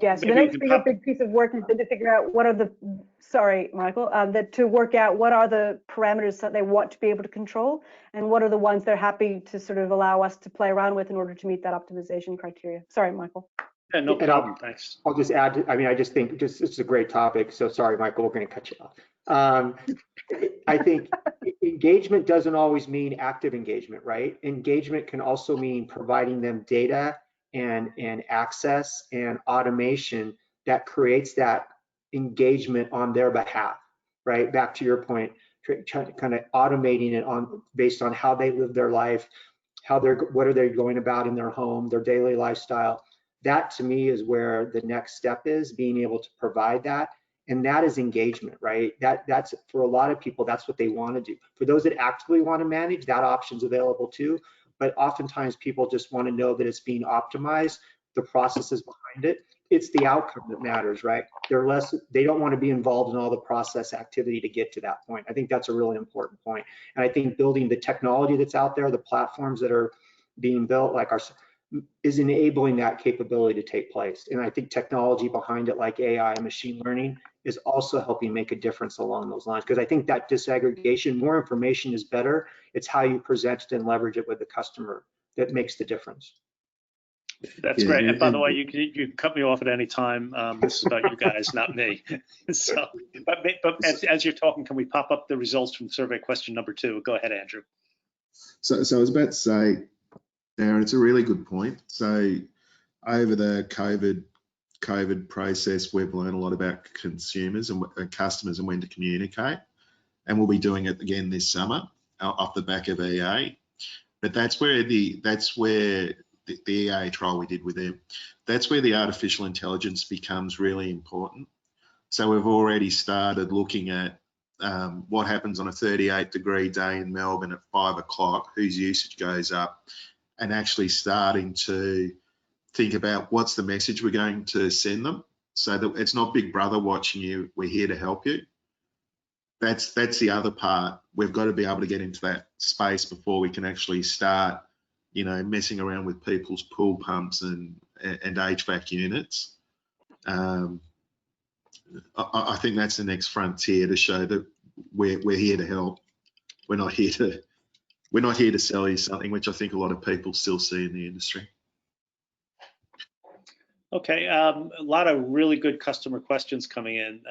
yes, the next big piece of work is to figure out what are the, sorry, Michael, to work out what are the parameters that they want to be able to control and what are the ones they're happy to sort of allow us to play around with in order to meet that optimization criteria. Sorry, Michael. Yeah, no problem, thanks. I'll just add, I mean, I just think it's a great topic. So sorry, Michael, we're going to cut you off. I think engagement doesn't always mean active engagement, right? Engagement can also mean providing them data and access and automation that creates that engagement on their behalf, right? Back to your point, kind of automating it on based on how they live their life, what are they going about in their home, their daily lifestyle. That to me is where the next step is, being able to provide that. And that is engagement, right? That's for a lot of people, that's what they want to do. For those that actively want to manage, that option's available too. But oftentimes people just want to know that it's being optimized, the processes behind it. It's the outcome that matters, right? They don't want to be involved in all the process activity to get to that point. I think that's a really important point. And I think building the technology that's out there, the platforms that are being built, like ours, is enabling that capability to take place. And I think technology behind it, like AI and machine learning, is also helping make a difference along those lines. Because I think that disaggregation, more information is better. It's how you present it and leverage it with the customer that makes the difference. That's great. And by the way, you cut me off at any time. This is about you guys, not me. So, but as you're talking, can we pop up the results from survey question number 2? Go ahead, Andrew. So I was about to say, Darren, it's a really good point. So over the COVID process, we've learned a lot about consumers and customers and when to communicate, and we'll be doing it again this summer off the back of EA. But that's where the EA trial we did with them, that's where the artificial intelligence becomes really important. So we've already started looking at what happens on a 38-degree day in Melbourne at 5 o'clock, whose usage goes up, and actually starting to think about what's the message we're going to send them, so that it's not Big Brother watching you, we're here to help you. That's the other part. We've got to be able to get into that space before we can actually start, you know, messing around with people's pool pumps and HVAC units. I think that's the next frontier, to show that we're here to help. We're not here to sell you something, which I think a lot of people still see in the industry. Okay, a lot of really good customer questions coming in,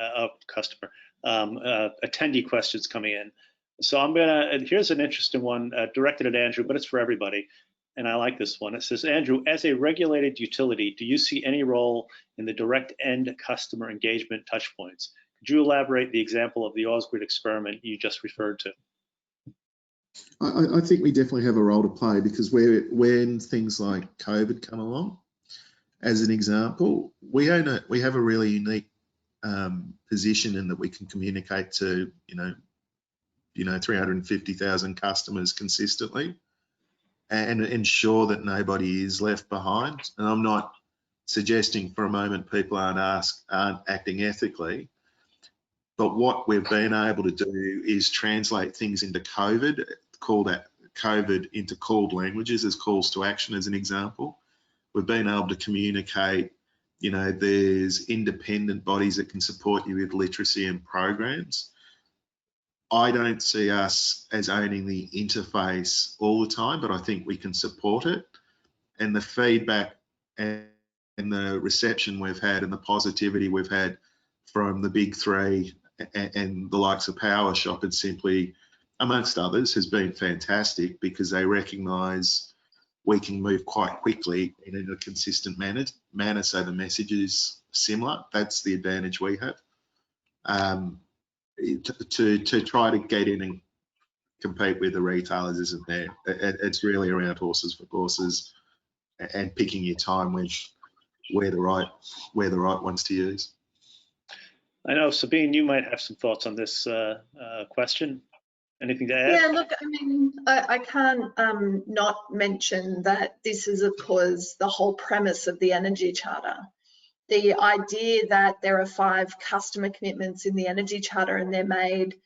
attendee questions coming in. So here's an interesting one directed at Andrew, but it's for everybody. And I like this one. It says, Andrew, as a regulated utility, do you see any role in the direct end customer engagement touchpoints? Could you elaborate the example of the Ausgrid experiment you just referred to? I think we definitely have a role to play, because when things like COVID come along, as an example, we have a really unique position in that we can communicate to 350,000 customers consistently and ensure that nobody is left behind. And I'm not suggesting for a moment people aren't acting ethically, but what we've been able to do is translate things into COVID, call that COVID into called languages as calls to action, as an example. We've been able to communicate, you know, there's independent bodies that can support you with literacy and programs. I don't see us as owning the interface all the time, but I think we can support it. And the feedback and the reception we've had and the positivity we've had from the big three and the likes of Power Shop and Simply, amongst others, has been fantastic, because they recognise we can move quite quickly in a consistent manner, so the message is similar. That's the advantage we have. To try to get in and compete with the retailers isn't there. It's really around horses for courses and picking your time with where the right ones to use. I know, Sabine, you might have some thoughts on this question. Anything to add? Yeah, look, I mean, I can't not mention that this is, of course, the whole premise of the Energy Charter. The idea that there are 5 customer commitments in the Energy Charter and they're made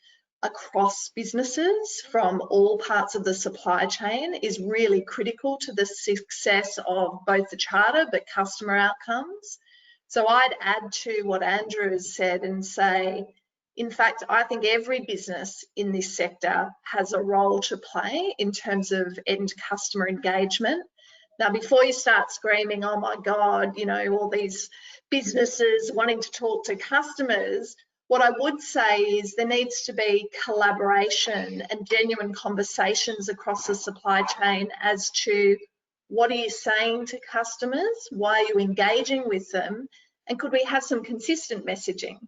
across businesses from all parts of the supply chain is really critical to the success of both the Charter but customer outcomes. So I'd add to what Andrew has said and say, in fact, I think every business in this sector has a role to play in terms of end customer engagement. Now, before you start screaming, oh my God, you know, all these businesses wanting to talk to customers, what I would say is there needs to be collaboration and genuine conversations across the supply chain as to what are you saying to customers, why are you engaging with them, and could we have some consistent messaging?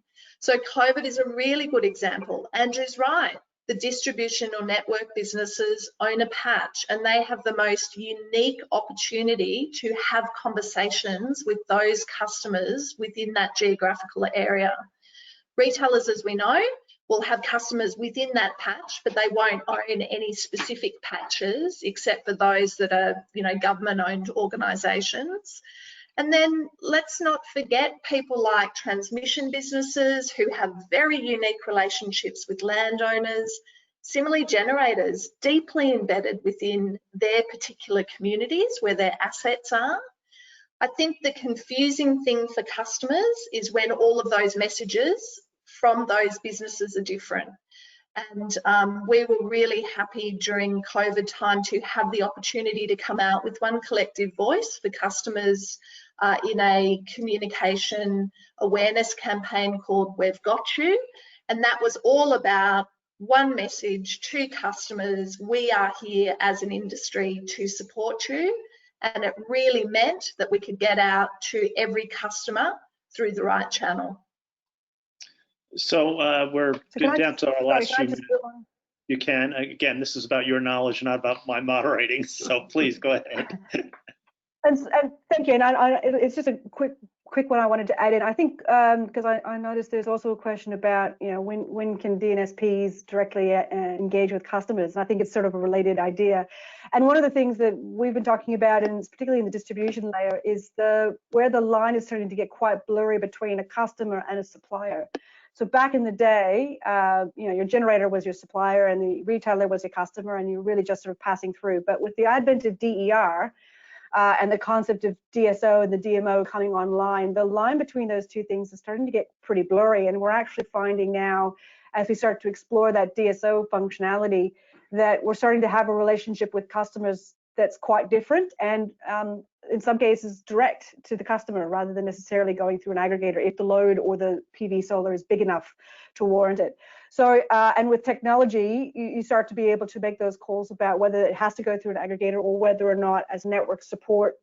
So COVID is a really good example. Andrew's right. The distribution or network businesses own a patch and they have the most unique opportunity to have conversations with those customers within that geographical area. Retailers, as we know, will have customers within that patch, but they won't own any specific patches except for those that are, you know, government-owned organisations. And then let's not forget people like transmission businesses who have very unique relationships with landowners. Similarly, generators deeply embedded within their particular communities where their assets are. I think the confusing thing for customers is when all of those messages from those businesses are different. And we were really happy during COVID time to have the opportunity to come out with one collective voice for customers in a communication awareness campaign called We've Got You. And that was all about one message to customers: we are here as an industry to support you. And it really meant that we could get out to every customer through the right channel. So we're down to our last few minutes. You can. Again, this is about your knowledge, not about my moderating. So please go ahead. And thank you. And it's just a quick one I wanted to add in. I think because I noticed there's also a question about, you know, when can DNSPs directly engage with customers? And I think it's sort of a related idea. And one of the things that we've been talking about, and particularly in the distribution layer, is where the line is starting to get quite blurry between a customer and a supplier. So back in the day, you know, your generator was your supplier and the retailer was your customer, and you're really just sort of passing through. But with the advent of DER and the concept of DSO and the DMO coming online, the line between those two things is starting to get pretty blurry. And we're actually finding now, as we start to explore that DSO functionality, that we're starting to have a relationship with customers that's quite different, and in some cases direct to the customer rather than necessarily going through an aggregator if the load or the PV solar is big enough to warrant it. So and with technology, you start to be able to make those calls about whether it has to go through an aggregator or whether or not, as network support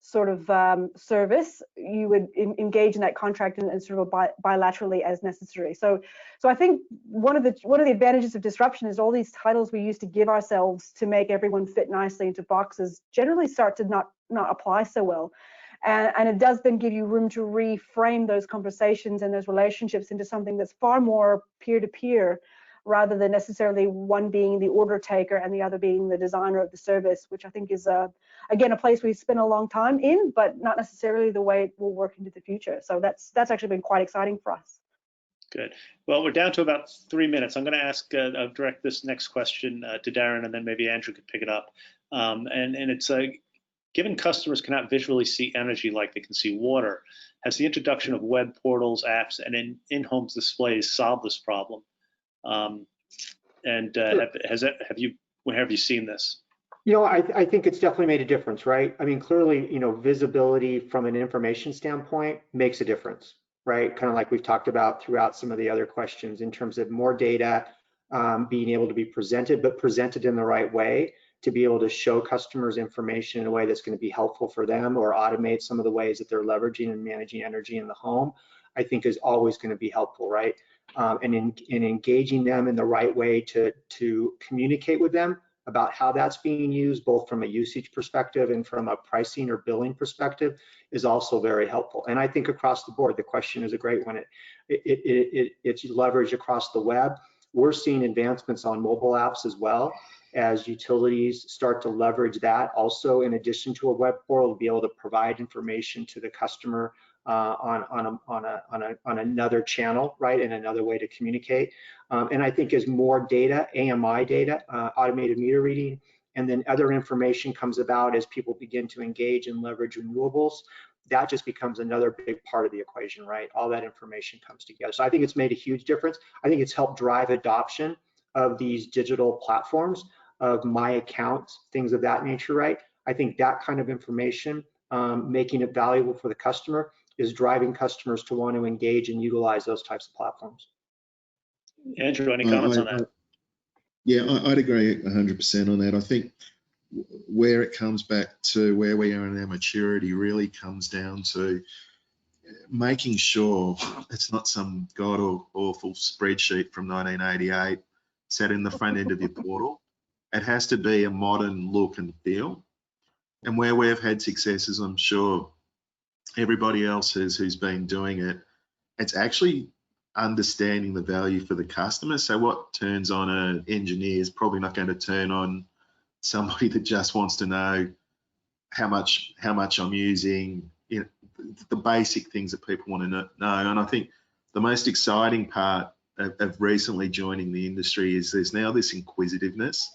sort of service, you would engage in that contract and sort of bilaterally as necessary. So I think one of the advantages of disruption is all these titles we used to give ourselves to make everyone fit nicely into boxes generally start to not apply so well. And it does then give you room to reframe those conversations and those relationships into something that's far more peer-to-peer, rather than necessarily one being the order taker and the other being the designer of the service, which I think is, again, a place we've spent a long time in, but not necessarily the way it will work into the future. So that's actually been quite exciting for us. Good. Well, we're down to about 3 minutes. I'm going to ask, I'll direct this next question to Darren, and then maybe Andrew could pick it up. And it's, given customers cannot visually see energy like they can see water, has the introduction of web portals, apps, and in-home displays solved this problem? Sure. Have you seen this? You know, I think it's definitely made a difference, right? I mean, clearly, you know, visibility from an information standpoint makes a difference, right? Kind of like we've talked about throughout some of the other questions in terms of more data being able to be presented, but presented in the right way to be able to show customers information in a way that's going to be helpful for them or automate some of the ways that they're leveraging and managing energy in the home, I think is always going to be helpful, right? And in engaging them in the right way to communicate with them about how that's being used, both from a usage perspective and from a pricing or billing perspective, is also very helpful. And I think across the board, the question is a great one. It's leveraged across the web. We're seeing advancements on mobile apps as well, as utilities start to leverage that also, in addition to a web portal, to be able to provide information to the customer on another channel, right, and another way to communicate. And I think as more data, AMI data, automated meter reading, and then other information comes about as people begin to engage and leverage renewables, that just becomes another big part of the equation, right? All that information comes together. So I think it's made a huge difference. I think it's helped drive adoption of these digital platforms, of my accounts, things of that nature, right? I think that kind of information, making it valuable for the customer, is driving customers to want to engage and utilize those types of platforms. Andrew, any comments on that? Yeah, I'd agree 100% on that. I think where it comes back to where we are in our maturity really comes down to making sure it's not some god-awful spreadsheet from 1988 set in the front end of your portal. It has to be a modern look and feel. And where we've had successes, I'm sure everybody else who's been doing it, it's actually understanding the value for the customer. So what turns on an engineer is probably not going to turn on somebody that just wants to know how much I'm using, you know, the basic things that people want to know. And I think the most exciting part of recently joining the industry is there's now this inquisitiveness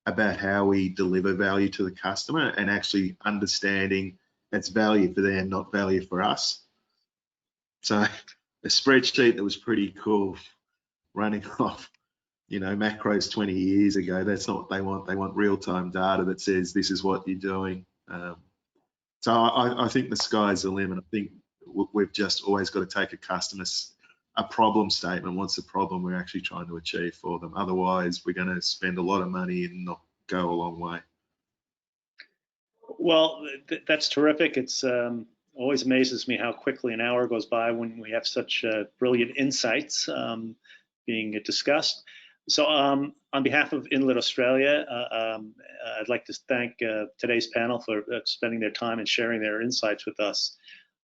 about how we deliver value to the customer, and actually understanding it's value for them, not value for us. So a spreadsheet that was pretty cool running off, you know, macros 20 years ago, that's not what they want. They want real-time data that says this is what you're doing. So I think the sky's the limit. I think we've just always got to take a problem statement. What's the problem we're actually trying to achieve for them? Otherwise, we're going to spend a lot of money and not go a long way. Well, that's terrific. It's always amazes me how quickly an hour goes by when we have such brilliant insights being discussed. So on behalf of Enlit Australia, I'd like to thank today's panel for spending their time and sharing their insights with us.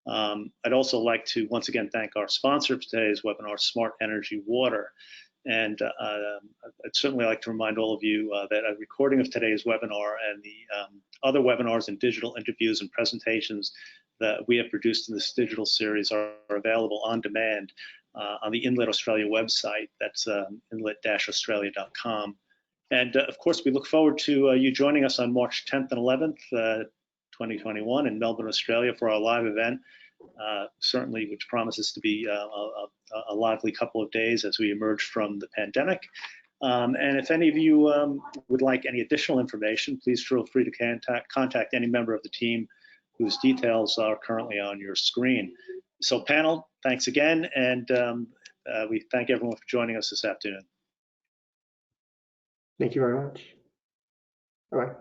I'd also like to once again thank our sponsor for today's webinar, Smart Energy Water. And I'd certainly like to remind all of you that a recording of today's webinar and the other webinars and digital interviews and presentations that we have produced in this digital series are available on demand on the Enlit Australia website. That's enlit-australia.com. And of course, we look forward to you joining us on March 10th and 11th, 2021 in Melbourne, Australia for our live event, certainly which promises to be a lively couple of days as we emerge from the pandemic. And if any of you would like any additional information, please feel free to contact any member of the team whose details are currently on your screen. So panel, thanks again, and we thank everyone for joining us this afternoon. Thank you very much. All right.